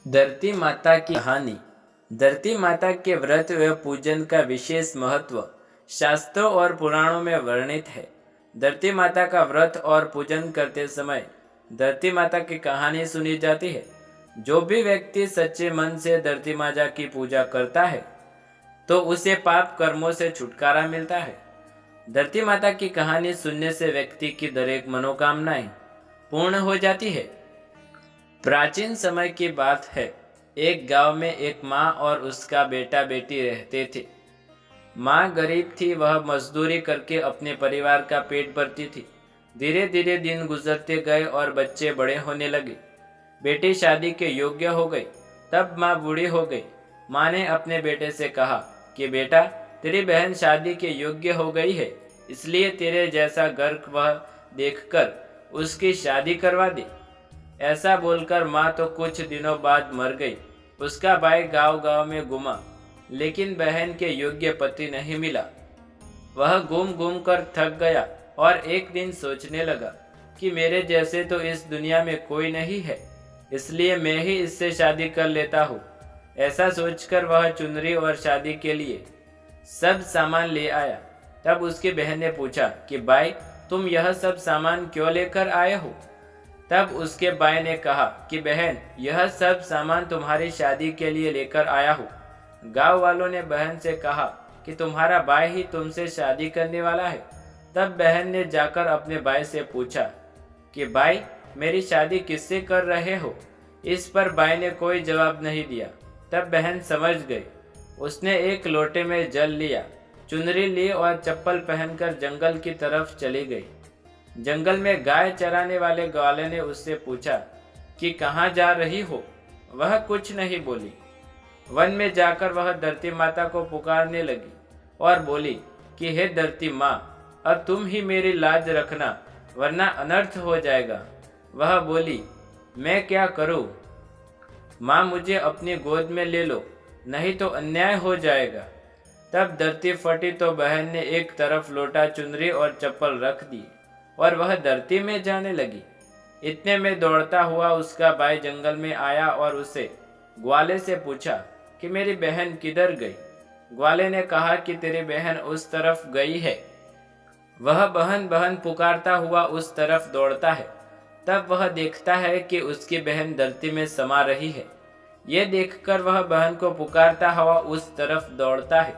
धरती माता की कहानी। धरती माता के व्रत व पूजन का विशेष महत्व शास्त्रों और पुराणों में वर्णित है। धरती माता का व्रत और पूजन करते समय धरती माता की कहानी सुनी जाती है। जो भी व्यक्ति सच्चे मन से धरती माता की पूजा करता है तो उसे पाप कर्मों से छुटकारा मिलता है। धरती माता की कहानी सुनने से व्यक्ति की दरेक मनोकामनाएं पूर्ण हो जाती है। प्राचीन समय की बात है। एक गांव में एक माँ और उसका बेटा बेटी रहते थे। माँ गरीब थी, वह मजदूरी करके अपने परिवार का पेट भरती थी। धीरे धीरे दिन गुजरते गए और बच्चे बड़े होने लगे। बेटी शादी के योग्य हो गई। तब माँ बूढ़ी हो गई। माँ ने अपने बेटे से कहा कि बेटा, तेरी बहन शादी के योग्य हो गई है, इसलिए तेरे जैसा गर्क वह देखकर उसकी शादी करवा दे। ऐसा बोलकर माँ तो कुछ दिनों बाद मर गई। उसका भाई गांव गांव में घूमा, लेकिन बहन के योग्य पति नहीं मिला। वह घूम घूम कर थक गया और एक दिन सोचने लगा कि मेरे जैसे तो इस दुनिया में कोई नहीं है, इसलिए मैं ही इससे शादी कर लेता हूँ। ऐसा सोचकर वह चुनरी और शादी के लिए सब सामान ले आया। तब उसकी बहन ने पूछा कि भाई, तुम यह सब सामान क्यों लेकर आए हो? तब उसके भाई ने कहा कि बहन, यह सब सामान तुम्हारी शादी के लिए लेकर आया हूँ। गांव वालों ने बहन से कहा कि तुम्हारा भाई ही तुमसे शादी करने वाला है। तब बहन ने जाकर अपने भाई से पूछा कि भाई, मेरी शादी किससे कर रहे हो? इस पर भाई ने कोई जवाब नहीं दिया। तब बहन समझ गई। उसने एक लोटे में जल लिया, चुनरी ली और चप्पल पहनकर जंगल की तरफ चली गई। जंगल में गाय चराने वाले ग्वाले ने उससे पूछा कि कहाँ जा रही हो? वह कुछ नहीं बोली। वन में जाकर वह धरती माता को पुकारने लगी और बोली कि हे धरती माँ, अब तुम ही मेरी लाज रखना, वरना अनर्थ हो जाएगा। वह बोली, मैं क्या करूँ? माँ, मुझे अपनी गोद में ले लो, नहीं तो अन्याय हो जाएगा। तब धरती फटी तो बहन ने एक तरफ लोटा, चुनरी और चप्पल रख दी और वह धरती में जाने लगी। इतने में दौड़ता हुआ उसका भाई जंगल में आया और उसे ग्वाले से पूछा कि मेरी बहन किधर गई? ग्वाले ने कहा कि तेरी बहन उस तरफ गई है। वह बहन बहन पुकारता हुआ उस तरफ दौड़ता है। तब वह देखता है कि उसकी बहन धरती में समा रही है। ये देखकर वह बहन को पुकारता हुआ उस तरफ दौड़ता है।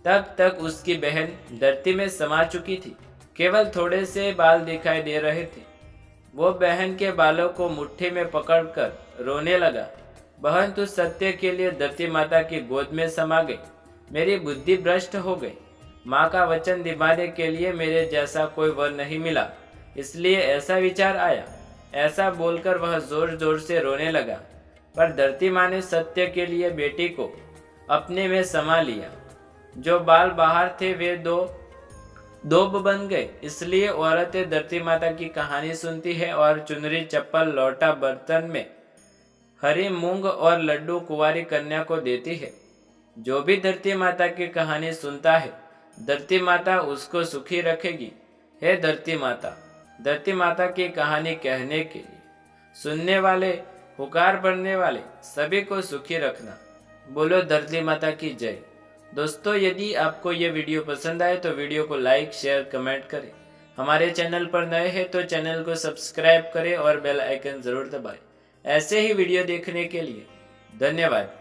तब तक उसकी बहन धरती में समा चुकी थी। केवल थोड़े से बाल दिखाई दे रहे थे। वो बहन के बालों को मुट्ठी में पकड़कर रोने लगा। बहन, तू सत्य के लिए धरती माता की गोद में समा गई। मेरी बुद्धि भ्रष्ट हो गई। माँ का वचन निभाने के लिए मेरे जैसा कोई वर नहीं मिला, इसलिए ऐसा विचार आया। ऐसा बोलकर वह जोर जोर से रोने लगा। पर धरती माँ ने सत्य के लिए बेटी को अपने में समा लिया। जो बाल बाहर थे वे दोब बन गए। इसलिए औरतें धरती माता की कहानी सुनती है और चुनरी, चप्पल, लोटा, बर्तन में हरी मूंग और लड्डू कुंवारी कन्या को देती है। जो भी धरती माता की कहानी सुनता है, धरती माता उसको सुखी रखेगी। हे धरती माता की कहानी कहने के लिए, सुनने वाले, पुकार भरने वाले सभी को सुखी रखना। बोलो धरती माता की जय। दोस्तों, यदि आपको ये वीडियो पसंद आए तो वीडियो को लाइक, शेयर, कमेंट करें। हमारे चैनल पर नए हैं तो चैनल को सब्सक्राइब करें और बेल आइकन जरूर दबाएं। ऐसे ही वीडियो देखने के लिए धन्यवाद।